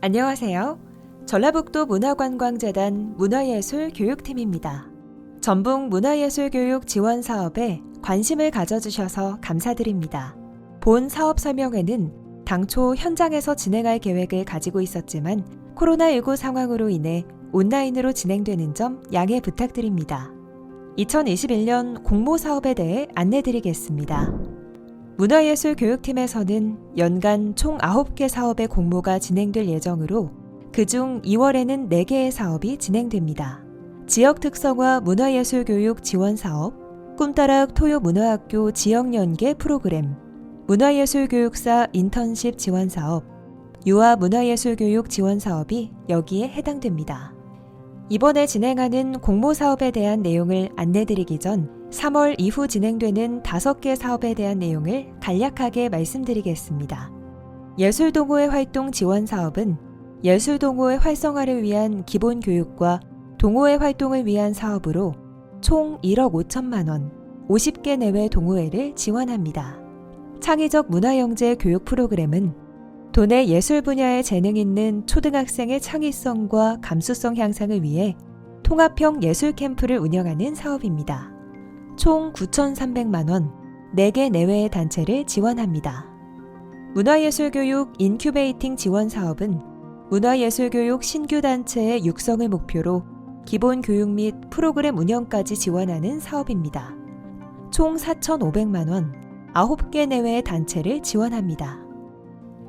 안녕하세요. 전라북도 문화관광재단 문화예술교육팀입니다. 전북 문화예술교육 지원 사업에 관심을 가져주셔서 감사드립니다. 본 사업 설명회는 당초 현장에서 진행할 계획을 가지고 있었지만 코로나19 상황으로 인해 온라인으로 진행되는 점 양해 부탁드립니다. 2021년 공모 사업에 대해 안내드리겠습니다. 문화예술교육팀에서는 연간 총 9개 사업의 공모가 진행될 예정으로 그중 2월에는 4개의 사업이 진행됩니다. 지역 특성화 문화예술교육 지원 사업, 꿈따락 토요문화학교 지역연계 프로그램, 문화예술교육사 인턴십 지원 사업, 유아 문화예술교육 지원 사업이 여기에 해당됩니다. 이번에 진행하는 공모 사업에 대한 내용을 안내드리기 전 3월 이후 진행되는 5개 사업에 대한 내용을 간략하게 말씀드리겠습니다. 예술동호회 활동 지원 사업은 예술동호회 활성화를 위한 기본 교육과 동호회 활동을 위한 사업으로 총 1억 5천만 원, 50개 내외 동호회를 지원합니다. 창의적 문화영재 교육 프로그램은 도내 예술 분야에 재능 있는 초등학생의 창의성과 감수성 향상을 위해 통합형 예술 캠프를 운영하는 사업입니다. 총 9,300만 원, 4개 내외의 단체를 지원합니다. 문화예술교육 인큐베이팅 지원 사업은 문화예술교육 신규 단체의 육성을 목표로 기본 교육 및 프로그램 운영까지 지원하는 사업입니다. 총 4,500만 원, 9개 내외의 단체를 지원합니다.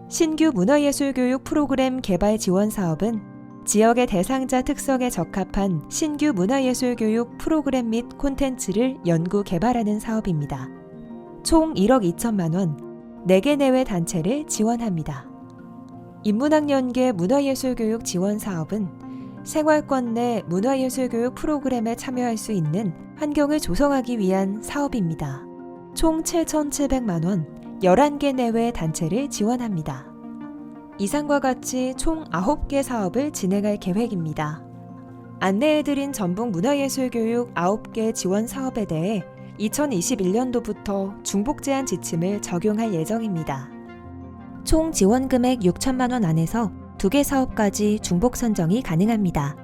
신규 문화예술교육 프로그램 개발 지원 사업은 지역의 대상자 특성에 적합한 신규 문화예술교육 프로그램 및 콘텐츠를 연구 개발하는 사업입니다. 총 1억 2천만 원, 4개 내외 단체를 지원합니다. 인문학연계 문화예술교육 지원 사업은 생활권 내 문화예술교육 프로그램에 참여할 수 있는 환경을 조성하기 위한 사업입니다. 총 7,700만 원, 11개 내외 단체를 지원합니다. 이상과 같이 총 9개 사업을 진행할 계획입니다. 안내해드린 전북 문화예술교육 9개 지원 사업에 대해 2021년도부터 중복 제한 지침을 적용할 예정입니다. 총 지원 금액 6천만 원 안에서 2개 사업까지 중복 선정이 가능합니다.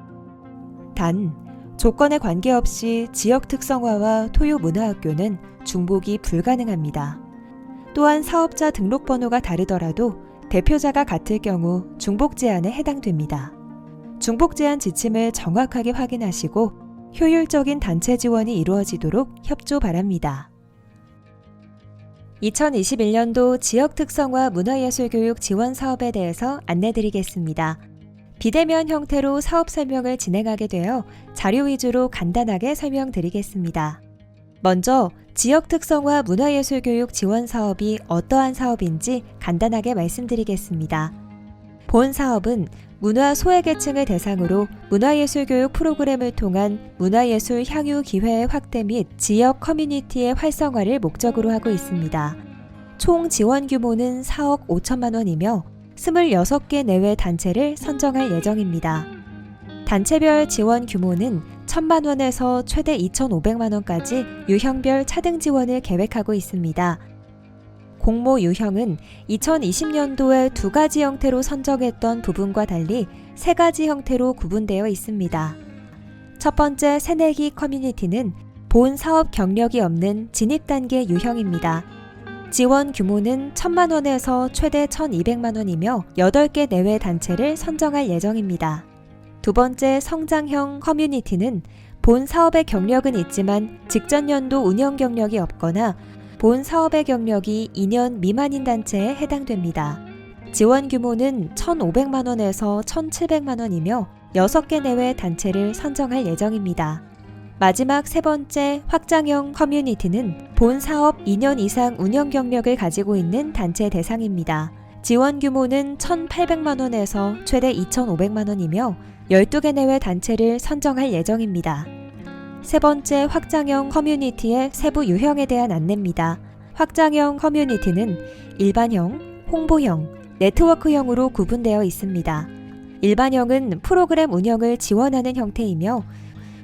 단, 조건에 관계없이 지역 특성화와 토요문화학교는 중복이 불가능합니다. 또한 사업자 등록번호가 다르더라도 대표자가 같을 경우 중복 제한에 해당됩니다. 중복 제한 지침을 정확하게 확인하시고 효율적인 단체 지원이 이루어지도록 협조 바랍니다. 2021년도 지역 특성화 문화예술교육 지원 사업에 대해서 안내드리겠습니다. 비대면 형태로 사업 설명을 진행하게 되어 자료 위주로 간단하게 설명드리겠습니다. 먼저 지역 특성화 문화예술교육 지원 사업이 어떠한 사업인지 간단하게 말씀드리겠습니다. 본 사업은 문화 소외계층을 대상으로 문화예술교육 프로그램을 통한 문화예술 향유 기회의 확대 및 지역 커뮤니티의 활성화를 목적으로 하고 있습니다. 총 지원 규모는 4억 5천만 원이며 26개 내외 단체를 선정할 예정입니다. 단체별 지원 규모는 1,000만 원에서 최대 2,500만 원까지 유형별 차등 지원을 계획하고 있습니다. 공모 유형은 2020년도에 2가지 형태로 선정했던 부분과 달리 3가지 형태로 구분되어 있습니다. 첫 번째 새내기 커뮤니티는 본 사업 경력이 없는 진입 단계 유형입니다. 지원 규모는 1,000만 원에서 최대 1,200만 원이며 8개 내외 단체를 선정할 예정입니다. 두 번째 성장형 커뮤니티는 본 사업의 경력은 있지만 직전 연도 운영 경력이 없거나 본 사업의 경력이 2년 미만인 단체에 해당됩니다. 지원 규모는 1,500만 원에서 1,700만 원이며 6개 내외 단체를 선정할 예정입니다. 마지막 세 번째 확장형 커뮤니티는 본 사업 2년 이상 운영 경력을 가지고 있는 단체 대상입니다. 지원 규모는 1,800만 원에서 최대 2,500만 원이며 12개 내외 단체를 선정할 예정입니다. 세 번째 확장형 커뮤니티의 세부 유형에 대한 안내입니다. 확장형 커뮤니티는 일반형, 홍보형, 네트워크형으로 구분되어 있습니다. 일반형은 프로그램 운영을 지원하는 형태이며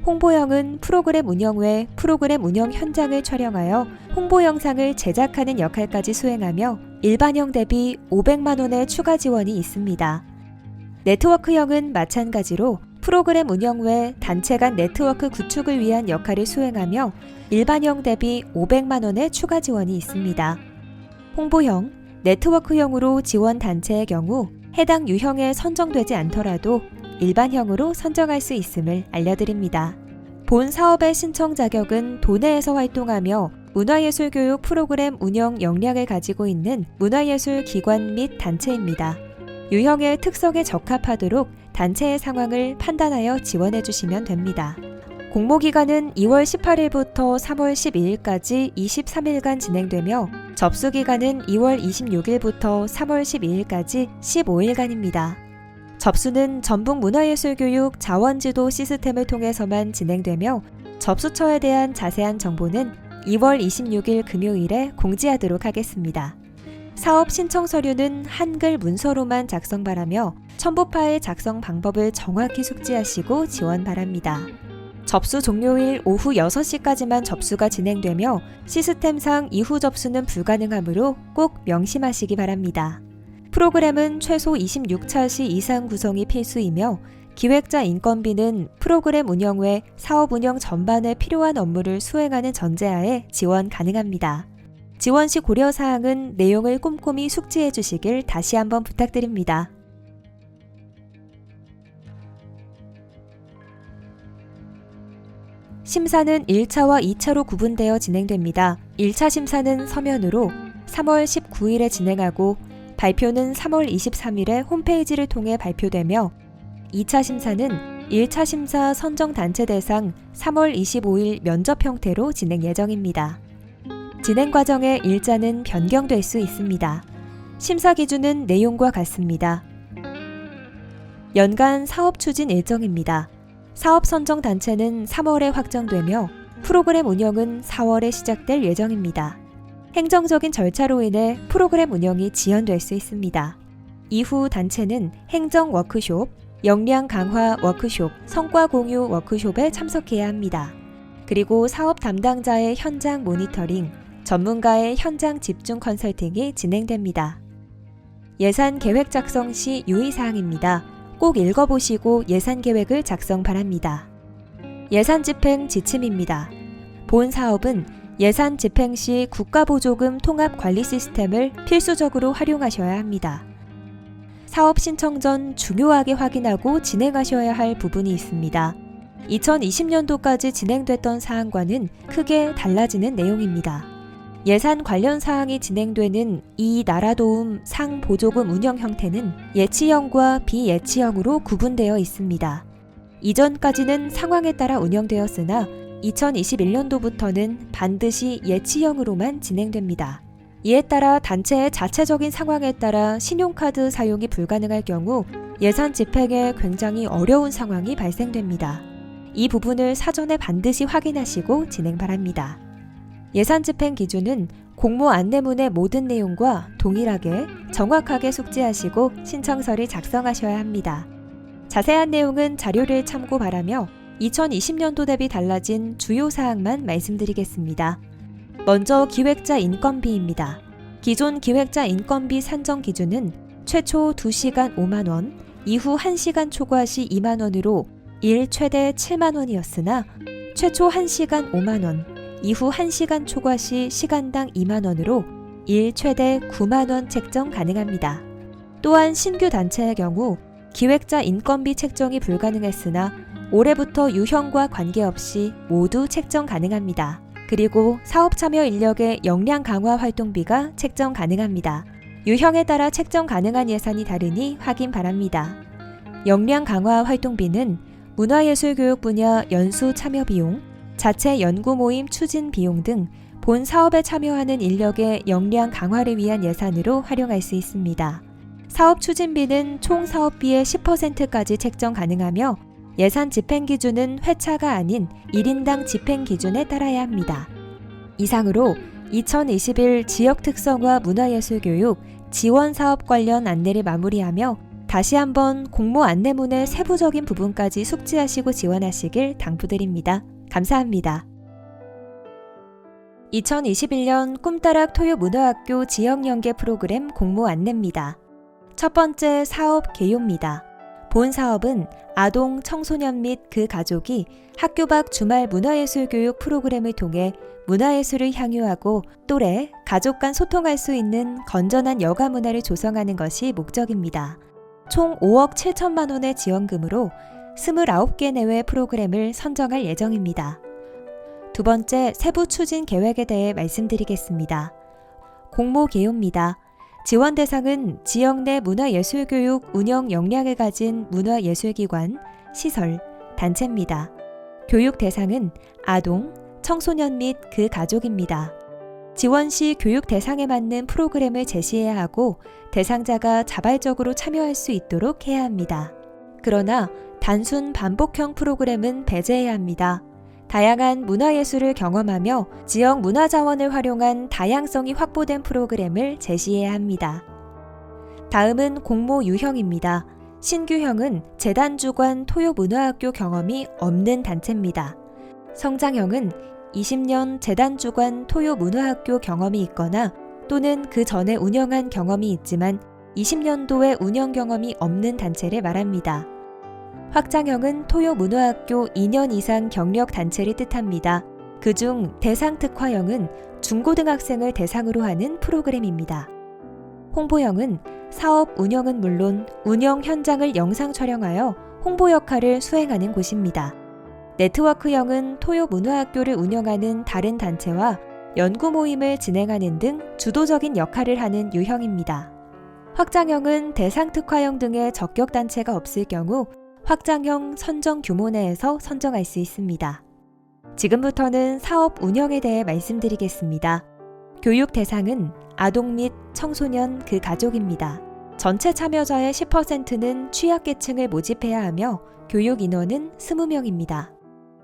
홍보형은 프로그램 운영 외 프로그램 운영 현장을 촬영하여 홍보 영상을 제작하는 역할까지 수행하며 일반형 대비 500만 원의 추가 지원이 있습니다. 네트워크형은 마찬가지로 프로그램 운영 외 단체 간 네트워크 구축을 위한 역할을 수행하며 일반형 대비 500만 원의 추가 지원이 있습니다. 홍보형, 네트워크형으로 지원 단체의 경우 해당 유형에 선정되지 않더라도 일반형으로 선정할 수 있음을 알려드립니다. 본 사업의 신청 자격은 도내에서 활동하며 문화예술교육 프로그램 운영 역량을 가지고 있는 문화예술 기관 및 단체입니다. 유형의 특성에 적합하도록 단체의 상황을 판단하여 지원해 주시면 됩니다. 공모기간은 2월 18일부터 3월 12일까지 23일간 진행되며 접수기간은 2월 26일부터 3월 12일까지 15일간입니다. 접수는 전북문화예술교육 자원지도 시스템을 통해서만 진행되며 접수처에 대한 자세한 정보는 2월 26일 금요일에 공지하도록 하겠습니다. 사업 신청 서류는 한글 문서로만 작성 바라며 첨부 파일 작성 방법을 정확히 숙지하시고 지원 바랍니다. 접수 종료일 오후 6시까지만 접수가 진행되며 시스템상 이후 접수는 불가능하므로 꼭 명심하시기 바랍니다. 프로그램은 최소 26차시 이상 구성이 필수이며 기획자 인건비는 프로그램 운영 외 사업 운영 전반에 필요한 업무를 수행하는 전제하에 지원 가능합니다. 지원 시 고려사항은 내용을 꼼꼼히 숙지해 주시길 다시 한번 부탁드립니다. 심사는 1차와 2차로 구분되어 진행됩니다. 1차 심사는 서면으로 3월 19일에 진행하고 발표는 3월 23일에 홈페이지를 통해 발표되며 2차 심사는 1차 심사 선정 단체 대상 3월 25일 면접 형태로 진행 예정입니다. 진행 과정의 일자는 변경될 수 있습니다. 심사 기준은 내용과 같습니다. 연간 사업 추진 일정입니다. 사업 선정 단체는 3월에 확정되며 프로그램 운영은 4월에 시작될 예정입니다. 행정적인 절차로 인해 프로그램 운영이 지연될 수 있습니다. 이후 단체는 행정 워크숍, 역량 강화 워크숍, 성과 공유 워크숍에 참석해야 합니다. 그리고 사업 담당자의 현장 모니터링, 전문가의 현장 집중 컨설팅이 진행됩니다. 예산 계획 작성 시 유의사항입니다. 꼭 읽어보시고 예산 계획을 작성 바랍니다. 예산 집행 지침입니다. 본 사업은 예산 집행 시 국가보조금 통합 관리 시스템을 필수적으로 활용하셔야 합니다. 사업 신청 전 중요하게 확인하고 진행하셔야 할 부분이 있습니다. 2020년도까지 진행됐던 사항과는 크게 달라지는 내용입니다. 예산 관련 사항이 진행되는 이 나라도움 상보조금 운영 형태는 예치형과 비예치형으로 구분되어 있습니다. 이전까지는 상황에 따라 운영되었으나 2021년도부터는 반드시 예치형으로만 진행됩니다. 이에 따라 단체의 자체적인 상황에 따라 신용카드 사용이 불가능할 경우 예산 집행에 굉장히 어려운 상황이 발생됩니다. 이 부분을 사전에 반드시 확인하시고 진행 바랍니다. 예산 집행 기준은 공모 안내문의 모든 내용과 동일하게 정확하게 숙지하시고 신청서를 작성하셔야 합니다. 자세한 내용은 자료를 참고 바라며 2020년도 대비 달라진 주요 사항만 말씀드리겠습니다. 먼저 기획자 인건비입니다. 기존 기획자 인건비 산정 기준은 최초 2시간 5만원, 이후 1시간 초과 시 2만원으로 일 최대 7만원이었으나 최초 1시간 5만원, 이후 1시간 초과 시 시간당 2만원으로 일 최대 9만원 책정 가능합니다. 또한 신규 단체의 경우 기획자 인건비 책정이 불가능했으나 올해부터 유형과 관계없이 모두 책정 가능합니다. 그리고 사업 참여 인력의 역량 강화 활동비가 책정 가능합니다. 유형에 따라 책정 가능한 예산이 다르니 확인 바랍니다. 역량 강화 활동비는 문화예술교육 분야 연수 참여 비용, 자체 연구 모임 추진 비용 등 본 사업에 참여하는 인력의 역량 강화를 위한 예산으로 활용할 수 있습니다. 사업 추진비는 총 사업비의 10%까지 책정 가능하며 예산 집행 기준은 회차가 아닌 1인당 집행 기준에 따라야 합니다. 이상으로 2021 지역 특성화 문화예술교육 지원 사업 관련 안내를 마무리하며 다시 한번 공모 안내문의 세부적인 부분까지 숙지하시고 지원하시길 당부드립니다. 감사합니다. 2021년 꿈따락 토요문화학교 지역연계 프로그램 공모 안내입니다. 첫 번째 사업 개요입니다. 본 사업은 아동, 청소년 및 그 가족이 학교 밖 주말 문화예술 교육 프로그램을 통해 문화예술을 향유하고 또래, 가족 간 소통할 수 있는 건전한 여가 문화를 조성하는 것이 목적입니다. 총 5억 7천만 원의 지원금으로 29개 내외 프로그램을 선정할 예정입니다. 두 번째, 세부 추진 계획에 대해 말씀드리겠습니다. 공모 개요입니다. 지원 대상은 지역 내 문화예술교육 운영 역량을 가진 문화예술기관, 시설, 단체입니다. 교육 대상은 아동, 청소년 및 그 가족입니다. 지원 시 교육 대상에 맞는 프로그램을 제시해야 하고 대상자가 자발적으로 참여할 수 있도록 해야 합니다. 그러나 단순 반복형 프로그램은 배제해야 합니다. 다양한 문화예술을 경험하며 지역 문화자원을 활용한 다양성이 확보된 프로그램을 제시해야 합니다. 다음은 공모 유형입니다. 신규형은 재단 주관 토요문화학교 경험이 없는 단체입니다. 성장형은 20년 재단 주관 토요문화학교 경험이 있거나 또는 그 전에 운영한 경험이 있지만 20년도의 운영 경험이 없는 단체를 말합니다. 확장형은 토요문화학교 2년 이상 경력 단체를 뜻합니다. 그중 대상특화형은 중고등학생을 대상으로 하는 프로그램입니다. 홍보형은 사업 운영은 물론 운영 현장을 영상 촬영하여 홍보 역할을 수행하는 곳입니다. 네트워크형은 토요문화학교를 운영하는 다른 단체와 연구 모임을 진행하는 등 주도적인 역할을 하는 유형입니다. 확장형은 대상특화형 등의 적격단체가 없을 경우 확장형 선정 규모 내에서 선정할 수 있습니다. 지금부터는 사업 운영에 대해 말씀드리겠습니다. 교육 대상은 아동 및 청소년 그 가족입니다. 전체 참여자의 10%는 취약계층을 모집해야 하며 교육 인원은 20명입니다.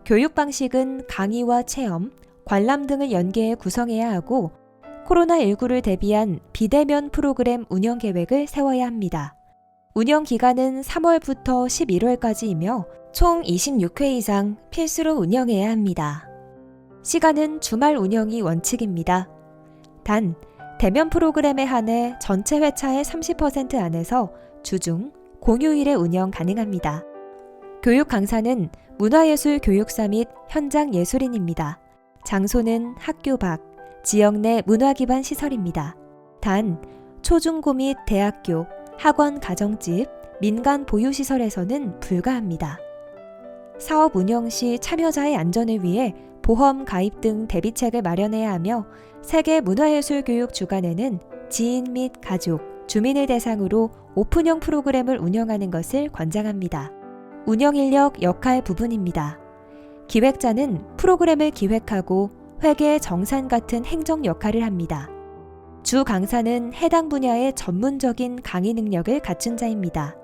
교육 방식은 강의와 체험, 관람 등을 연계해 구성해야 하고 코로나19를 대비한 비대면 프로그램 운영 계획을 세워야 합니다. 운영 기간은 3월부터 11월까지이며 총 26회 이상 필수로 운영해야 합니다. 시간은 주말 운영이 원칙입니다. 단, 대면 프로그램에 한해 전체 회차의 30% 안에서 주중, 공휴일에 운영 가능합니다. 교육 강사는 문화예술 교육사 및 현장 예술인입니다. 장소는 학교 밖, 지역 내 문화기반 시설입니다. 단, 초중고 및 대학교, 학원 가정집, 민간 보유시설에서는 불가합니다. 사업 운영 시 참여자의 안전을 위해 보험 가입 등 대비책을 마련해야 하며 세계 문화예술교육 주간에는 지인 및 가족, 주민을 대상으로 오픈형 프로그램을 운영하는 것을 권장합니다. 운영 인력 역할 부분입니다. 기획자는 프로그램을 기획하고 회계 정산 같은 행정 역할을 합니다. 주 강사는 해당 분야의 전문적인 강의 능력을 갖춘 자입니다.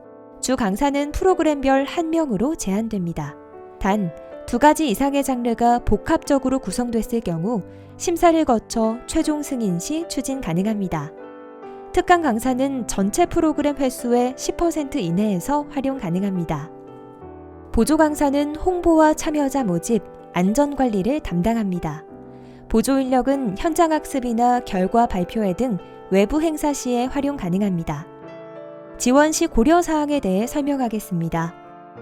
주 강사는 프로그램별 1명으로 제한됩니다. 단, 2가지 이상의 장르가 복합적으로 구성됐을 경우 심사를 거쳐 최종 승인 시 추진 가능합니다. 특강 강사는 전체 프로그램 횟수의 10% 이내에서 활용 가능합니다. 보조 강사는 홍보와 참여자 모집, 안전관리를 담당합니다. 보조 인력은 현장 학습이나 결과 발표회 등 외부 행사 시에 활용 가능합니다. 지원 시 고려 사항에 대해 설명하겠습니다.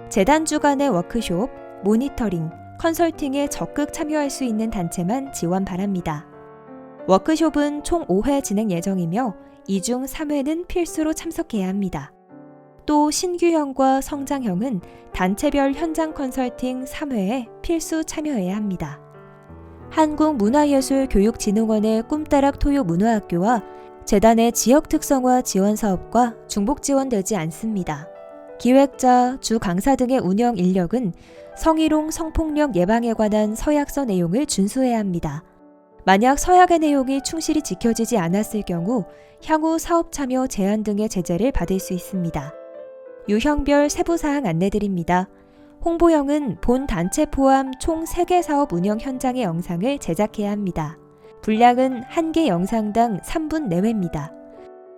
재단 주간의 워크숍, 모니터링, 컨설팅에 적극 참여할 수 있는 단체만 지원 바랍니다. 워크숍은 총 5회 진행 예정이며 이 중 3회는 필수로 참석해야 합니다. 또 신규형과 성장형은 단체별 현장 컨설팅 3회에 필수 참여해야 합니다. 한국문화예술교육진흥원의 꿈따락 토요문화학교와 재단의 지역 특성화 지원 사업과 중복 지원되지 않습니다. 기획자, 주 강사 등의 운영 인력은 성희롱, 성폭력 예방에 관한 서약서 내용을 준수해야 합니다. 만약 서약의 내용이 충실히 지켜지지 않았을 경우 향후 사업 참여 제한 등의 제재를 받을 수 있습니다. 유형별 세부사항 안내드립니다. 홍보형은 본 단체 포함 총 3개 사업 운영 현장의 영상을 제작해야 합니다. 분량은 1개 영상당 3분 내외입니다.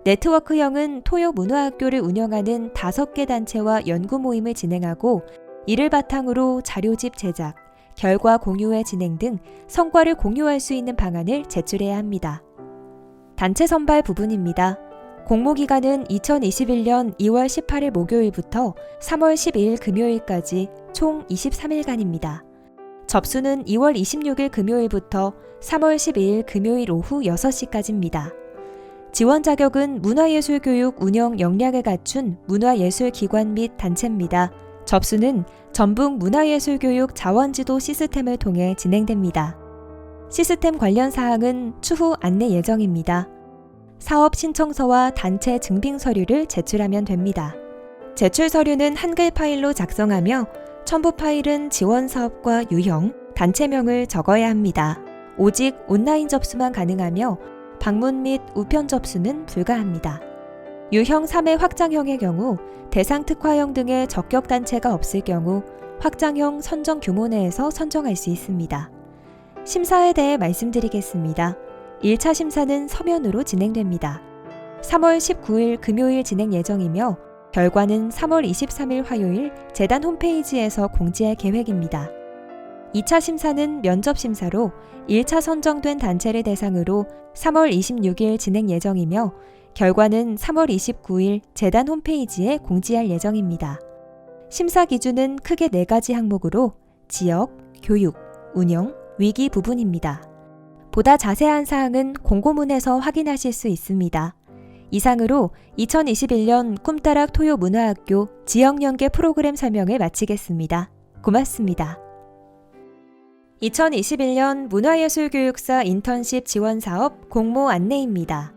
네트워크형은 토요문화학교를 운영하는 5개 단체와 연구 모임을 진행하고 이를 바탕으로 자료집 제작, 결과 공유회 진행 등 성과를 공유할 수 있는 방안을 제출해야 합니다. 단체 선발 부분입니다. 공모기간은 2021년 2월 18일 목요일부터 3월 12일 금요일까지 총 23일간입니다. 접수는 2월 26일 금요일부터 3월 12일 금요일 오후 6시까지입니다. 지원 자격은 문화예술교육 운영 역량을 갖춘 문화예술기관 및 단체입니다. 접수는 전북 문화예술교육 자원지도 시스템을 통해 진행됩니다. 시스템 관련 사항은 추후 안내 예정입니다. 사업 신청서와 단체 증빙 서류를 제출하면 됩니다. 제출 서류는 한글 파일로 작성하며 첨부 파일은 지원 사업과 유형, 단체명을 적어야 합니다. 오직 온라인 접수만 가능하며 방문 및 우편 접수는 불가합니다. 유형 3의 확장형의 경우 대상 특화형 등의 적격 단체가 없을 경우 확장형 선정 규모 내에서 선정할 수 있습니다. 심사에 대해 말씀드리겠습니다. 1차 심사는 서면으로 진행됩니다. 3월 19일 금요일 진행 예정이며 결과는 3월 23일 화요일 재단 홈페이지에서 공지할 계획입니다. 2차 심사는 면접 심사로 1차 선정된 단체를 대상으로 3월 26일 진행 예정이며 결과는 3월 29일 재단 홈페이지에 공지할 예정입니다. 심사 기준은 크게 4가지 항목으로 지역, 교육, 운영, 위기 부분입니다. 보다 자세한 사항은 공고문에서 확인하실 수 있습니다. 이상으로 2021년 꿈따락 토요문화학교 지역연계 프로그램 설명을 마치겠습니다. 고맙습니다. 2021년 문화예술교육사 인턴십 지원사업 공모 안내입니다.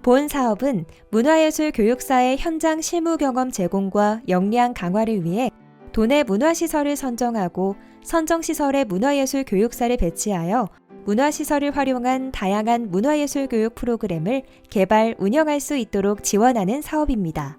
본 사업은 문화예술교육사의 현장 실무 경험 제공과 역량 강화를 위해 도내 문화시설을 선정하고 선정시설에 문화예술교육사를 배치하여 문화시설을 활용한 다양한 문화예술교육 프로그램을 개발, 운영할 수 있도록 지원하는 사업입니다.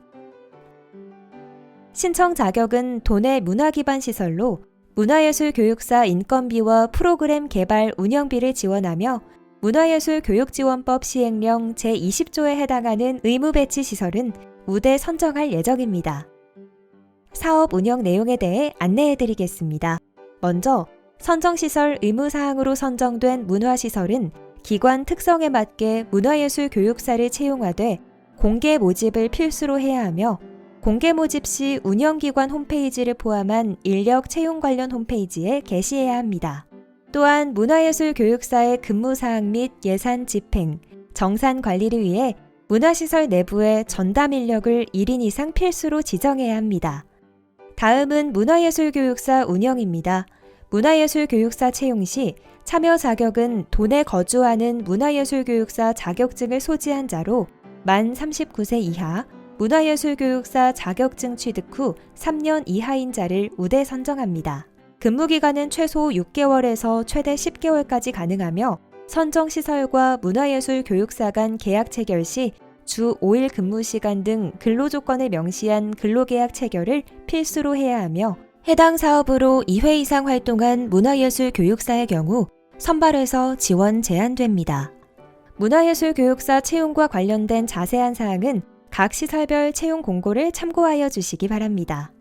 신청 자격은 도내 문화기반 시설로 문화예술교육사 인건비와 프로그램 개발, 운영비를 지원하며 문화예술교육지원법 시행령 제20조에 해당하는 의무배치 시설은 우대 선정할 예정입니다. 사업 운영 내용에 대해 안내해드리겠습니다. 먼저 선정시설 의무사항으로 선정된 문화시설은 기관 특성에 맞게 문화예술 교육사를 채용하되 공개 모집을 필수로 해야 하며 공개 모집 시 운영기관 홈페이지를 포함한 인력 채용 관련 홈페이지에 게시해야 합니다. 또한 문화예술 교육사의 근무사항 및 예산 집행, 정산 관리를 위해 문화시설 내부에 전담 인력을 1인 이상 필수로 지정해야 합니다. 다음은 문화예술교육사 운영입니다. 문화예술교육사 채용 시 참여 자격은 도내 거주하는 문화예술교육사 자격증을 소지한 자로 만 39세 이하, 문화예술교육사 자격증 취득 후 3년 이하인 자를 우대 선정합니다. 근무기간은 최소 6개월에서 최대 10개월까지 가능하며 선정시설과 문화예술교육사 간 계약 체결 시 주 5일 근무시간 등 근로조건을 명시한 근로계약 체결을 필수로 해야 하며 해당 사업으로 2회 이상 활동한 문화예술교육사의 경우 선발해서 지원 제한됩니다. 문화예술교육사 채용과 관련된 자세한 사항은 각 시설별 채용 공고를 참고하여 주시기 바랍니다.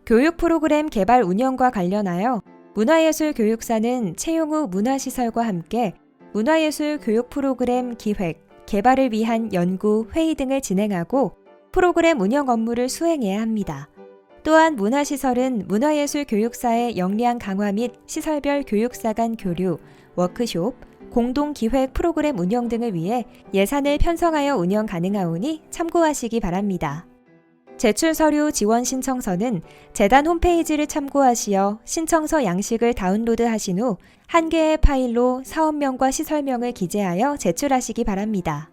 교육 프로그램 개발 운영과 관련하여 문화예술교육사는 채용 후 문화시설과 함께 문화예술 교육 프로그램 기획, 개발을 위한 연구, 회의 등을 진행하고 프로그램 운영 업무를 수행해야 합니다. 또한 문화시설은 문화예술 교육사의 역량 강화 및 시설별 교육사 간 교류, 워크숍, 공동기획 프로그램 운영 등을 위해 예산을 편성하여 운영 가능하오니 참고하시기 바랍니다. 제출 서류 지원 신청서는 재단 홈페이지를 참고하시어 신청서 양식을 다운로드 하신 후 한 개의 파일로 사업명과 시설명을 기재하여 제출하시기 바랍니다.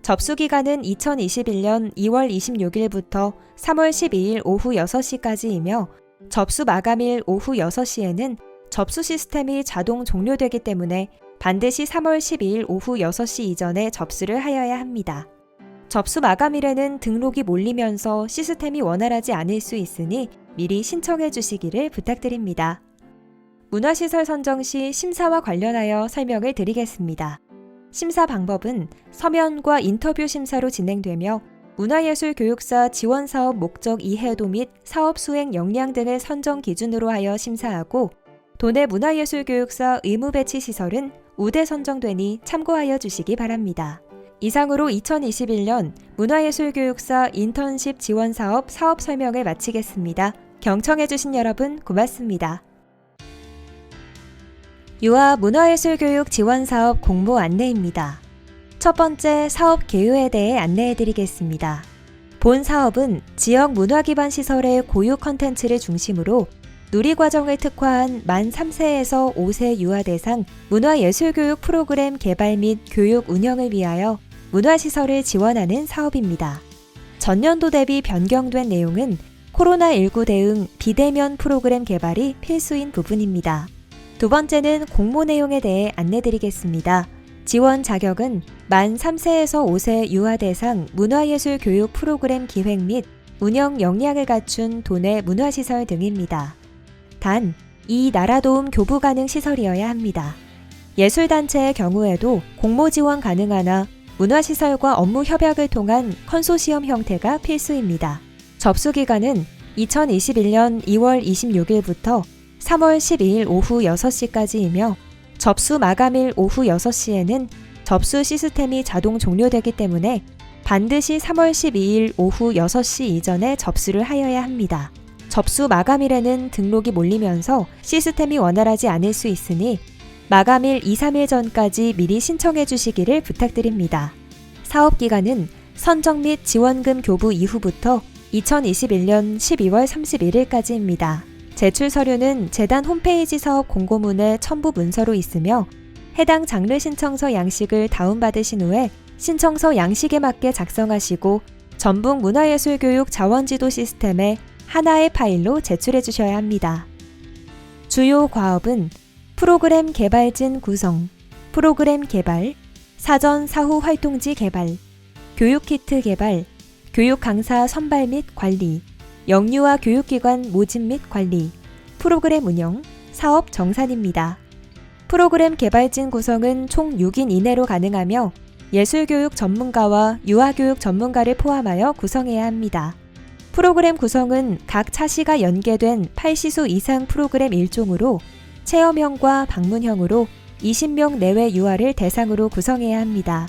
접수 기간은 2021년 2월 26일부터 3월 12일 오후 6시까지이며 접수 마감일 오후 6시에는 접수 시스템이 자동 종료되기 때문에 반드시 3월 12일 오후 6시 이전에 접수를 하여야 합니다. 접수 마감일에는 등록이 몰리면서 시스템이 원활하지 않을 수 있으니 미리 신청해 주시기를 부탁드립니다. 문화시설 선정 시 심사와 관련하여 설명을 드리겠습니다. 심사 방법은 서면과 인터뷰 심사로 진행되며 문화예술교육사 지원사업 목적 이해도 및 사업 수행 역량 등을 선정 기준으로 하여 심사하고 도내 문화예술교육사 의무배치 시설은 우대 선정되니 참고하여 주시기 바랍니다. 이상으로 2021년 문화예술교육사 인턴십 지원사업 사업 설명을 마치겠습니다. 경청해주신 여러분 고맙습니다. 유아 문화예술교육 지원사업 공모 안내입니다. 첫 번째 사업 개요에 대해 안내해드리겠습니다. 본 사업은 지역 문화기반 시설의 고유 컨텐츠를 중심으로 누리과정을 특화한 만 3세에서 5세 유아 대상 문화예술교육 프로그램 개발 및 교육 운영을 위하여 문화시설을 지원하는 사업입니다. 전년도 대비 변경된 내용은 코로나19 대응 비대면 프로그램 개발이 필수인 부분입니다. 두 번째는 공모 내용에 대해 안내드리겠습니다. 지원 자격은 만 3세에서 5세 유아 대상 문화예술 교육 프로그램 기획 및 운영 역량을 갖춘 도내 문화시설 등입니다. 단, 이 나라도움 교부 가능 시설이어야 합니다. 예술단체의 경우에도 공모 지원 가능하나 문화시설과 업무 협약을 통한 컨소시엄 형태가 필수입니다. 접수기간은 2021년 2월 26일부터 3월 12일 오후 6시까지이며 접수 마감일 오후 6시에는 접수 시스템이 자동 종료되기 때문에 반드시 3월 12일 오후 6시 이전에 접수를 하여야 합니다. 접수 마감일에는 등록이 몰리면서 시스템이 원활하지 않을 수 있으니 마감일 2-3일 전까지 미리 신청해 주시기를 부탁드립니다. 사업기간은 선정 및 지원금 교부 이후부터 2021년 12월 31일까지입니다. 제출 서류는 재단 홈페이지 사업 공고문의 첨부 문서로 있으며 해당 장르 신청서 양식을 다운받으신 후에 신청서 양식에 맞게 작성하시고 전북 문화예술교육 자원지도 시스템에 하나의 파일로 제출해 주셔야 합니다. 주요 과업은 프로그램 개발진 구성, 프로그램 개발, 사전 사후 활동지 개발, 교육 키트 개발, 교육 강사 선발 및 관리, 영유아 교육기관 모집 및 관리, 프로그램 운영, 사업 정산입니다. 프로그램 개발진 구성은 총 6인 이내로 가능하며 예술교육 전문가와 유아교육 전문가를 포함하여 구성해야 합니다. 프로그램 구성은 각 차시가 연계된 8시수 이상 프로그램 일종으로 체험형과 방문형으로 20명 내외 유아를 대상으로 구성해야 합니다.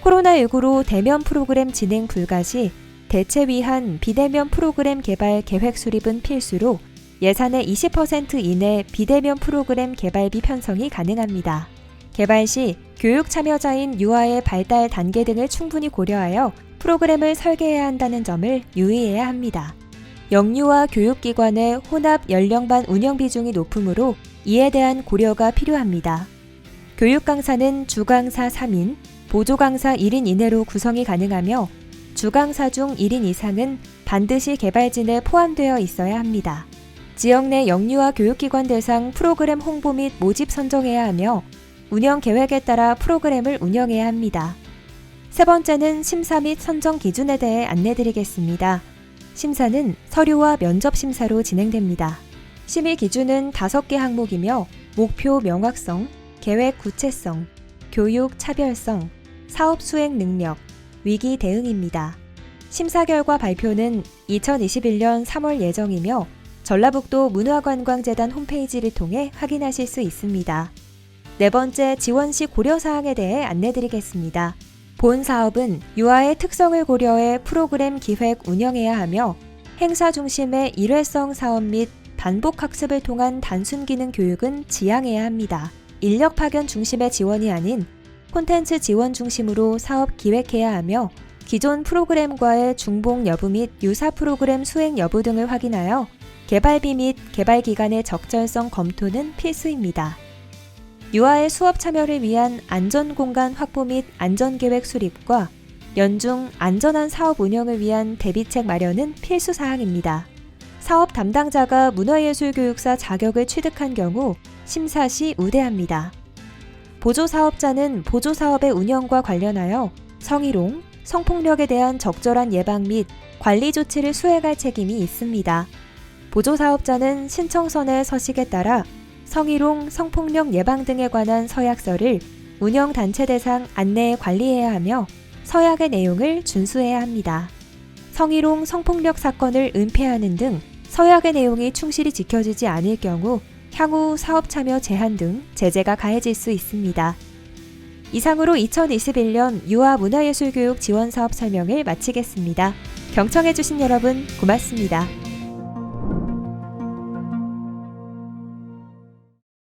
코로나19로 대면 프로그램 진행 불가 시 대체 위한 비대면 프로그램 개발 계획 수립은 필수로 예산의 20% 이내 비대면 프로그램 개발비 편성이 가능합니다. 개발 시 교육 참여자인 유아의 발달 단계 등을 충분히 고려하여 프로그램을 설계해야 한다는 점을 유의해야 합니다. 영유아 교육기관의 혼합 연령반 운영 비중이 높으므로 이에 대한 고려가 필요합니다. 교육 강사는 주강사 3인, 보조강사 1인 이내로 구성이 가능하며 주강사 중 1인 이상은 반드시 개발진에 포함되어 있어야 합니다. 지역 내 영유아 교육기관 대상 프로그램 홍보 및 모집 선정해야 하며 운영 계획에 따라 프로그램을 운영해야 합니다. 세 번째는 심사 및 선정 기준에 대해 안내드리겠습니다. 심사는 서류와 면접 심사로 진행됩니다. 심의 기준은 5개 항목이며 목표 명확성, 계획 구체성, 교육 차별성, 사업 수행 능력, 위기 대응입니다. 심사 결과 발표는 2021년 3월 예정이며 전라북도 문화관광재단 홈페이지를 통해 확인하실 수 있습니다. 네 번째 지원 시 고려사항에 대해 안내드리겠습니다. 본 사업은 유아의 특성을 고려해 프로그램 기획 운영해야 하며 행사 중심의 일회성 사업 및 반복 학습을 통한 단순 기능 교육은 지양해야 합니다. 인력 파견 중심의 지원이 아닌 콘텐츠 지원 중심으로 사업 기획해야 하며 기존 프로그램과의 중복 여부 및 유사 프로그램 수행 여부 등을 확인하여 개발비 및 개발 기간의 적절성 검토는 필수입니다. 유아의 수업 참여를 위한 안전공간 확보 및 안전계획 수립과 연중 안전한 사업 운영을 위한 대비책 마련은 필수 사항입니다. 사업 담당자가 문화예술교육사 자격을 취득한 경우 심사 시 우대합니다. 보조사업자는 보조사업의 운영과 관련하여 성희롱, 성폭력에 대한 적절한 예방 및 관리 조치를 수행할 책임이 있습니다. 보조사업자는 신청서의 서식에 따라 성희롱, 성폭력 예방 등에 관한 서약서를 운영단체 대상 안내에 관리해야 하며 서약의 내용을 준수해야 합니다. 성희롱, 성폭력 사건을 은폐하는 등 서약의 내용이 충실히 지켜지지 않을 경우 향후 사업 참여 제한 등 제재가 가해질 수 있습니다. 이상으로 2021년 유아 문화예술교육 지원사업 설명을 마치겠습니다. 경청해주신 여러분 고맙습니다.